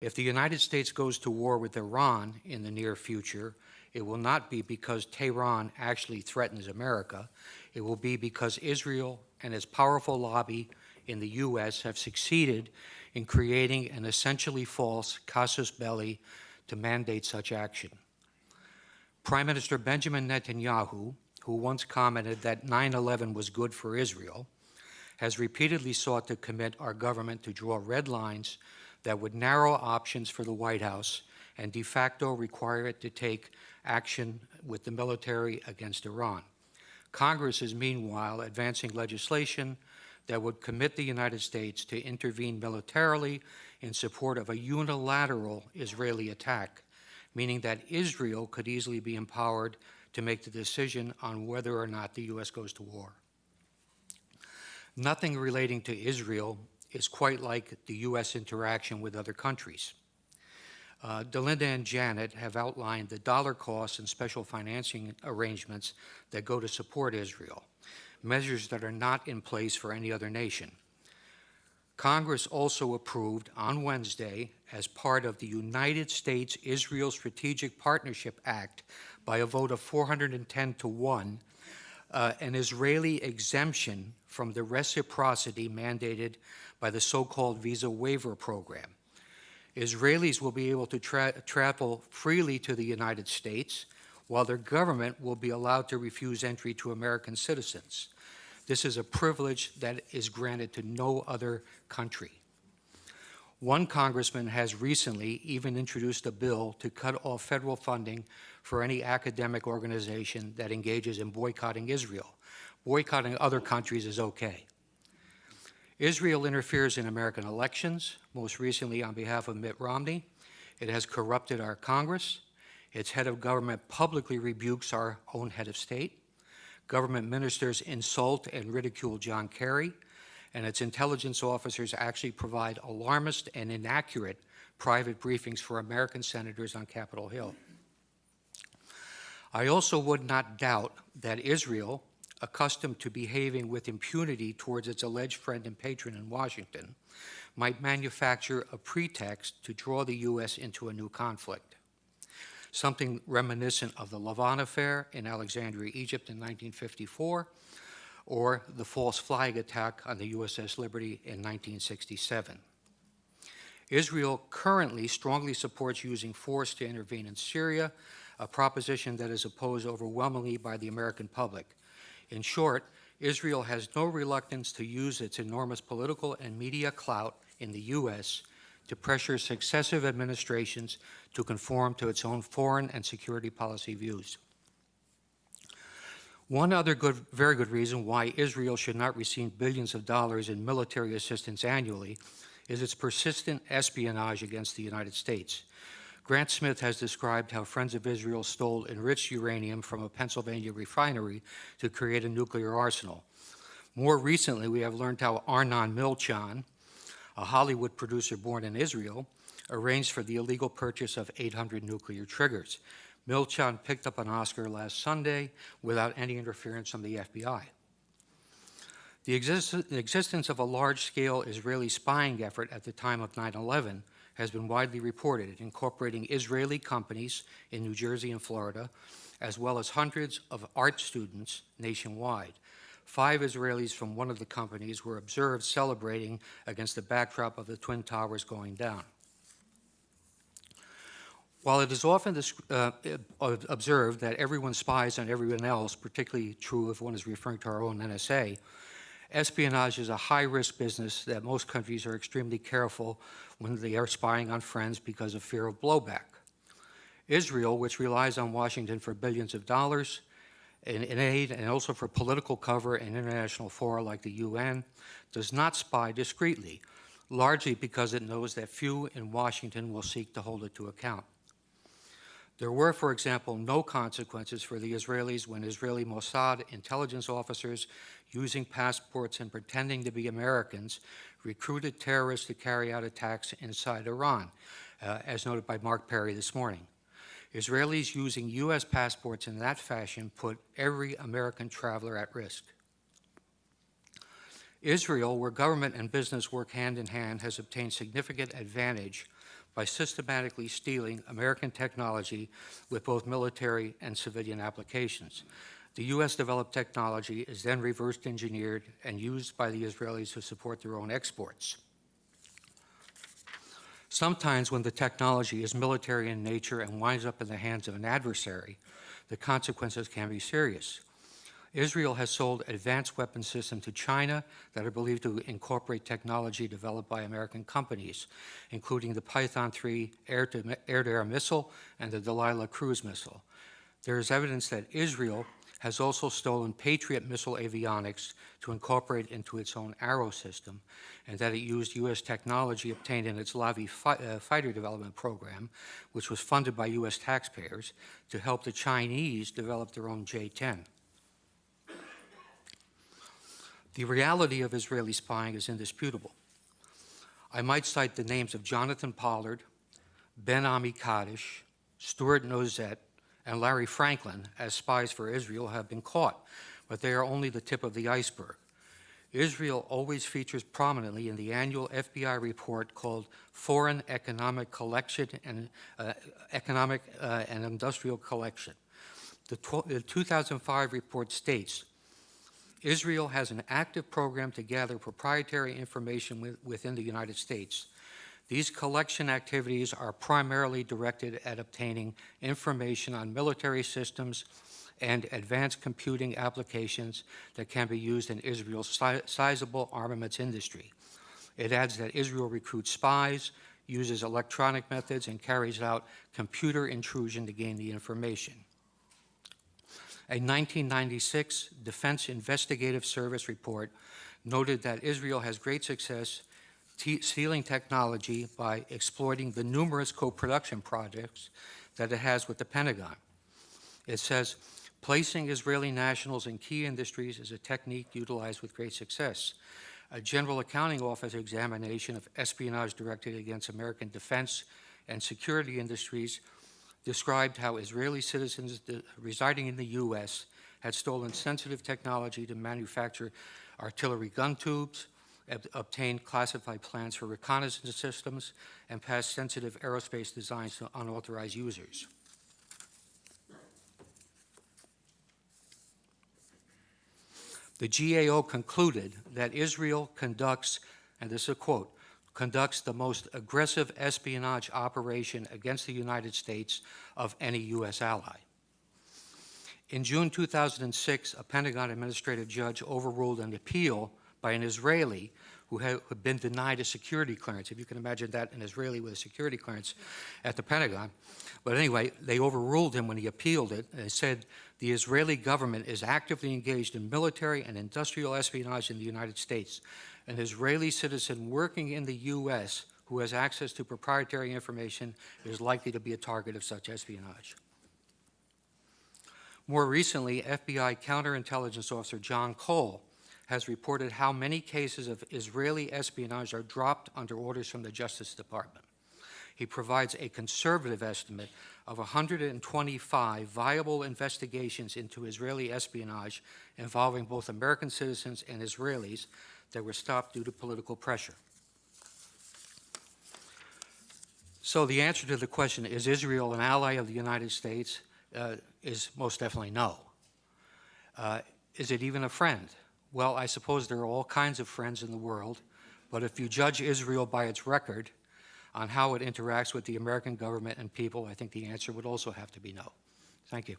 If the United States goes to war with Iran in the near future, it will not be because Tehran actually threatens America. It will be because Israel and its powerful lobby in the U.S. have succeeded in creating an essentially false casus belli to mandate such action. Prime Minister Benjamin Netanyahu, who once commented that 9/11 was good for Israel, has repeatedly sought to commit our government to draw red lines that would narrow options for the White House and de facto require it to take action with the military against Iran. Congress is meanwhile advancing legislation that would commit the United States to intervene militarily in support of a unilateral Israeli attack, meaning that Israel could easily be empowered to make the decision on whether or not the U.S. goes to war. Nothing relating to Israel is quite like the U.S. interaction with other countries. Delinda and Janet have outlined the dollar costs and special financing arrangements that go to support Israel, measures that are not in place for any other nation. Congress also approved on Wednesday, as part of the United States-Israel Strategic Partnership Act by a vote of 410 to 1, an Israeli exemption from the reciprocity mandated by the so-called visa waiver program. Israelis will be able to travel freely to the United States, while their government will be allowed to refuse entry to American citizens. This is a privilege that is granted to no other country. One congressman has recently even introduced a bill to cut off federal funding for any academic organization that engages in boycotting Israel. Boycotting other countries is okay. Israel interferes in American elections, most recently on behalf of Mitt Romney. It has corrupted our Congress. Its head of government publicly rebukes our own head of state. Government ministers insult and ridicule John Kerry, and its intelligence officers actually provide alarmist and inaccurate private briefings for American senators on Capitol Hill. I also would not doubt that Israel, accustomed to behaving with impunity towards its alleged friend and patron in Washington, might manufacture a pretext to draw the U.S. into a new conflict, something reminiscent of the Lavon affair in Alexandria, Egypt in 1954, or the false flag attack on the USS Liberty in 1967. Israel currently strongly supports using force to intervene in Syria, a proposition that is opposed overwhelmingly by the American public. In short, Israel has no reluctance to use its enormous political and media clout in the U.S. to pressure successive administrations to conform to its own foreign and security policy views. One other very good reason why Israel should not receive billions of dollars in military assistance annually is its persistent espionage against the United States. Grant Smith has described how Friends of Israel stole enriched uranium from a Pennsylvania refinery to create a nuclear arsenal. More recently, we have learned how Arnon Milchan, a Hollywood producer born in Israel, arranged for the illegal purchase of 800 nuclear triggers. Milchan picked up an Oscar last Sunday without any interference from the FBI. The existence of a large-scale Israeli spying effort at the time of 9/11 has been widely reported, incorporating Israeli companies in New Jersey and Florida, as well as hundreds of art students nationwide. 5 Israelis from one of the companies were observed celebrating against the backdrop of the Twin Towers going down. While it is often observed that everyone spies on everyone else, particularly true if one is referring to our own NSA, espionage is a high-risk business that most countries are extremely careful when they are spying on friends because of fear of blowback. Israel, which relies on Washington for billions of dollars in aid and also for political cover in international fora like the UN, does not spy discreetly, largely because it knows that few in Washington will seek to hold it to account. There were, for example, no consequences for the Israelis when Israeli Mossad intelligence officers, using passports and pretending to be Americans, recruited terrorists to carry out attacks inside Iran, as noted by Mark Perry this morning. Israelis using U.S. passports in that fashion put every American traveler at risk. Israel, where government and business work hand in hand, has obtained significant advantage by systematically stealing American technology with both military and civilian applications. The U.S. developed technology is then reverse engineered and used by the Israelis to support their own exports. Sometimes when the technology is military in nature and winds up in the hands of an adversary, the consequences can be serious. Israel has sold advanced weapon systems to China that are believed to incorporate technology developed by American companies, including the Python 3 air-to-air missile and the Delilah cruise missile. There is evidence that Israel has also stolen Patriot missile avionics to incorporate into its own Arrow system, and that it used U.S. technology obtained in its Lavi fighter development program, which was funded by U.S. taxpayers, to help the Chinese develop their own J-10. The reality of Israeli spying is indisputable. I might cite the names of Jonathan Pollard, Ben Ami Kaddish, Stuart Nozet, and Larry Franklin as spies for Israel have been caught, but they are only the tip of the iceberg. Israel always features prominently in the annual FBI report called Foreign Economic Collection and Industrial Collection. The 2005 report states, Israel has an active program to gather proprietary information within the United States. These collection activities are primarily directed at obtaining information on military systems and advanced computing applications that can be used in Israel's sizable armaments industry. It adds that Israel recruits spies, uses electronic methods, and carries out computer intrusion to gain the information. A 1996 Defense Investigative Service report noted that Israel has great success stealing technology by exploiting the numerous co-production projects that it has with the Pentagon. It says, placing Israeli nationals in key industries is a technique utilized with great success. A General Accounting Office examination of espionage directed against American defense and security industries described how Israeli citizens residing in the U.S. had stolen sensitive technology to manufacture artillery gun tubes, obtained classified plans for reconnaissance systems, and passed sensitive aerospace designs to unauthorized users. The GAO concluded that Israel conducts, and this is a quote, conducts the most aggressive espionage operation against the United States of any U.S. ally. In June 2006, a Pentagon administrative judge overruled an appeal by an Israeli who had been denied a security clearance. If you can imagine that, an Israeli with a security clearance at the Pentagon. But anyway, they overruled him when he appealed it, and said the Israeli government is actively engaged in military and industrial espionage in the United States. An Israeli citizen working in the U.S. who has access to proprietary information is likely to be a target of such espionage. More recently, FBI counterintelligence officer John Cole has reported how many cases of Israeli espionage are dropped under orders from the Justice Department. He provides a conservative estimate of 125 viable investigations into Israeli espionage involving both American citizens and Israelis that were stopped due to political pressure. So the answer to the question, is Israel an ally of the United States, is most definitely no. Is it even a friend? Well, I suppose there are all kinds of friends in the world, but if you judge Israel by its record on how it interacts with the American government and people, I think the answer would also have to be no. Thank you.